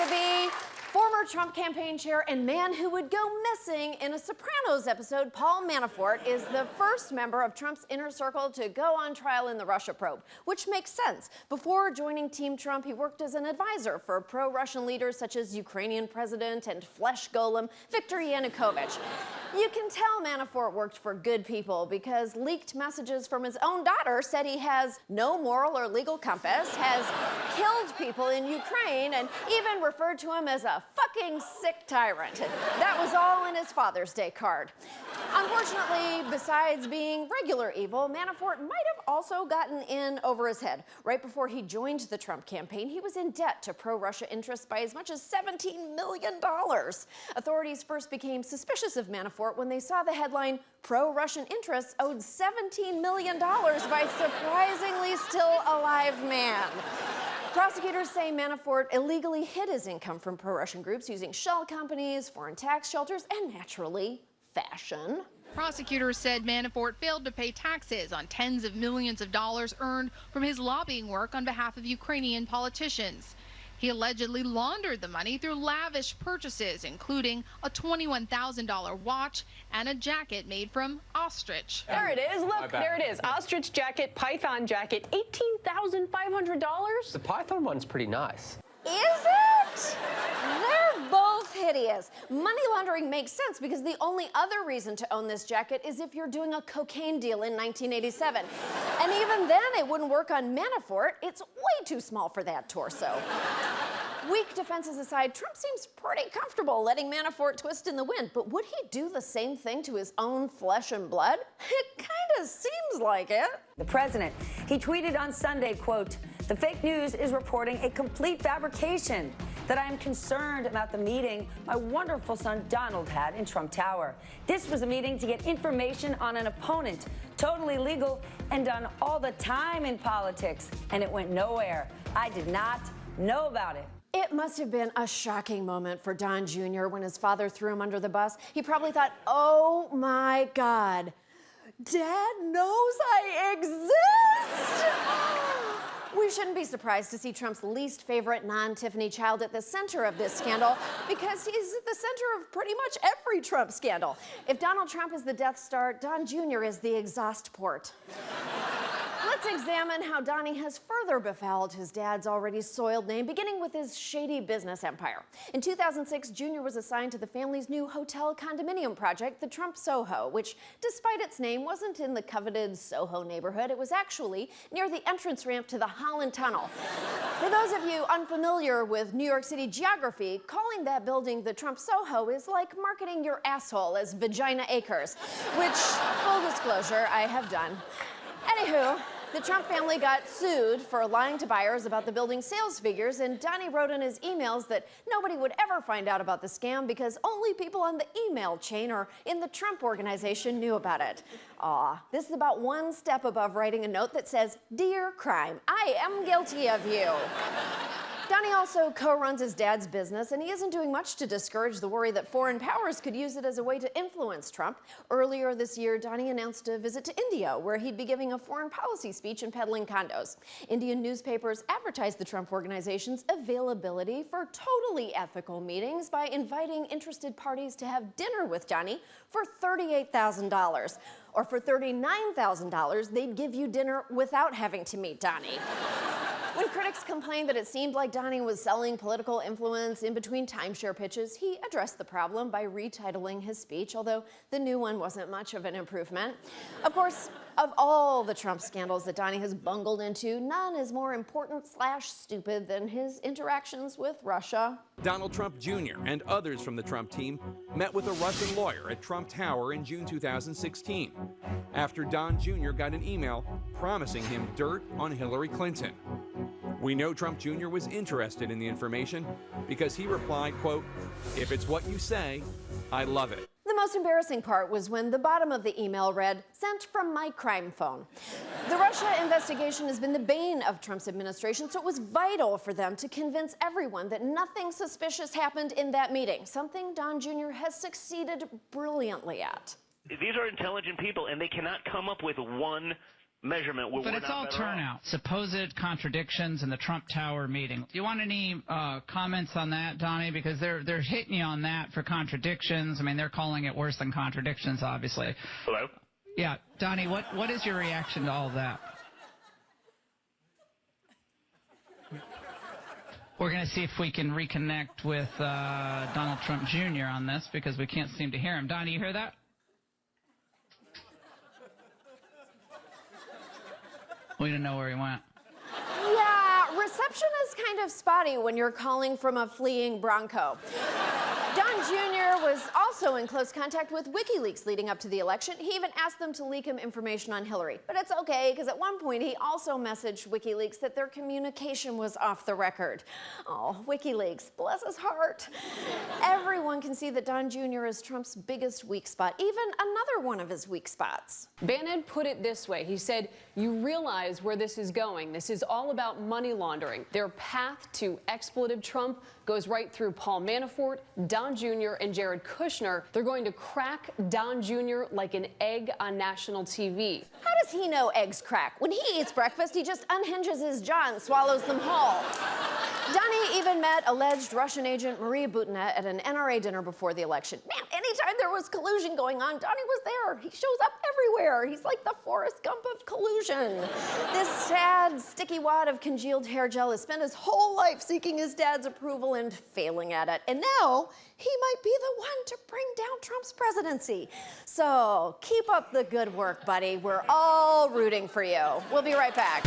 Huckabee, former Trump campaign chair and man who would go missing in a Sopranos episode, Paul Manafort, is the first member of Trump's inner circle to go on trial in the Russia probe, which makes sense. Before joining Team Trump, he worked as an advisor for pro-Russian leaders such as Ukrainian president and flesh golem Viktor Yanukovych. You can tell Manafort worked for good people because leaked messages from his own daughter said he has no moral or legal compass, has killed people in Ukraine, and even referred to him as a fucking sick tyrant. That was all in his Father's Day card. Unfortunately, besides being regular evil, Manafort might have also gotten in over his head. Right before he joined the Trump campaign, he was in debt to pro-Russia interests by as much as $17 million. Authorities first became suspicious of Manafort when they saw the headline, "Pro-Russian interests owed $17 million by surprisingly still alive man." Prosecutors say Manafort illegally hid his income from pro-Russian groups using shell companies, foreign tax shelters, and naturally, fashion. Prosecutors said Manafort failed to pay taxes on tens of millions of dollars earned from his lobbying work on behalf of Ukrainian politicians. He allegedly laundered the money through lavish purchases, including a $21,000 watch and a jacket made from ostrich. There it is. Look, there it is. Ostrich jacket, python jacket, $18,500. The python one's pretty nice. Is it? They're both hideous. Money laundering makes sense because the only other reason to own this jacket is if you're doing a cocaine deal in 1987. And even then, it wouldn't work on Manafort. It's way too small for that torso. Weak defenses aside, Trump seems pretty comfortable letting Manafort twist in the wind. But would he do the same thing to his own flesh and blood? It kind of seems like it. The president, he tweeted on Sunday, quote, "The fake news is reporting a complete fabrication, that I am concerned about the meeting my wonderful son Donald had in Trump Tower. This was a meeting to get information on an opponent, totally legal and done all the time in politics, and it went nowhere. I did not know about it." It must have been a shocking moment for Don Jr. when his father threw him under the bus. He probably thought, oh my God, Dad knows I exist. We shouldn't be surprised to see Trump's least favorite non-Tiffany child at the center of this scandal because he's at the center of pretty much every Trump scandal. If Donald Trump is the Death Star, Don Jr. is the exhaust port. Let's examine how Donnie has further befouled his dad's already soiled name, beginning with his shady business empire. In 2006, Jr. was assigned to the family's new hotel condominium project, the Trump Soho, which, despite its name, wasn't in the coveted Soho neighborhood. It was actually near the entrance ramp to the Holland Tunnel. For those of you unfamiliar with New York City geography, calling that building the Trump Soho is like marketing your asshole as Vagina Acres, which, full disclosure, I have done. Anywho, the Trump family got sued for lying to buyers about the building's sales figures, and Donnie wrote in his emails that nobody would ever find out about the scam because only people on the email chain or in the Trump organization knew about it. Aw, this is about one step above writing a note that says, "Dear Crime, I am guilty of you." Donnie also co-runs his dad's business, and he isn't doing much to discourage the worry that foreign powers could use it as a way to influence Trump. Earlier this year, Donnie announced a visit to India, where he'd be giving a foreign policy speech and peddling condos. Indian newspapers advertised the Trump organization's availability for totally ethical meetings by inviting interested parties to have dinner with Donnie for $38,000. Or for $39,000, they'd give you dinner without having to meet Donnie. When critics complained that it seemed like Donnie was selling political influence in between timeshare pitches, he addressed the problem by retitling his speech, although the new one wasn't much of an improvement. Of course, of all the Trump scandals that Donnie has bungled into, none is more important/stupid than his interactions with Russia. Donald Trump Jr. and others from the Trump team met with a Russian lawyer at Trump Tower in June 2016, after Don Jr. got an email promising him dirt on Hillary Clinton. We know Trump Jr. was interested in the information because he replied, quote, "If it's what you say, I love it." The most embarrassing part was when the bottom of the email read, "Sent from my crime phone." The Russia investigation has been the bane of Trump's administration, so it was vital for them to convince everyone that nothing suspicious happened in that meeting, something Don Jr. has succeeded brilliantly at. These are intelligent people, and they cannot come up with one measurement. But it's all turnout, supposed contradictions in the Trump Tower meeting. Do you want any comments on that, Donnie? Because they're hitting you on that for contradictions. I mean, they're calling it worse than contradictions, obviously. Hello? Yeah, Donnie, what is your reaction to all of that? We're going to see if we can reconnect with Donald Trump Jr. on this because we can't seem to hear him. Donnie, you hear that? We didn't know where he went. Yeah, reception is kind of spotty when you're calling from a fleeing Bronco. Don Jr. was also in close contact with WikiLeaks leading up to the election. He even asked them to leak him information on Hillary. But it's okay, because at one point he also messaged WikiLeaks that their communication was off the record. Oh, WikiLeaks, bless his heart. Everyone can see that Don Jr. is Trump's biggest weak spot, even another one of his weak spots. Bannon put it this way. He said, you realize where this is going. This is all about money laundering. Their path to expletive Trump goes right through Paul Manafort, Don Jr., and Jared Kushner. They're going to crack Don Jr. like an egg on national TV. How does he know eggs crack? When he eats breakfast, he just unhinges his jaw and swallows them whole. Donnie even met alleged Russian agent Marie Butina at an NRA dinner before the election. Man, anytime there was collusion going on, Donnie was there. He shows up everywhere. He's like the Forrest Gump of collusion. This sad, sticky wad of congealed hair gel has spent his whole life seeking his dad's approval and failing at it. And now he might be the one to bring down Trump's presidency. So keep up the good work, buddy. We're all rooting for you. We'll be right back.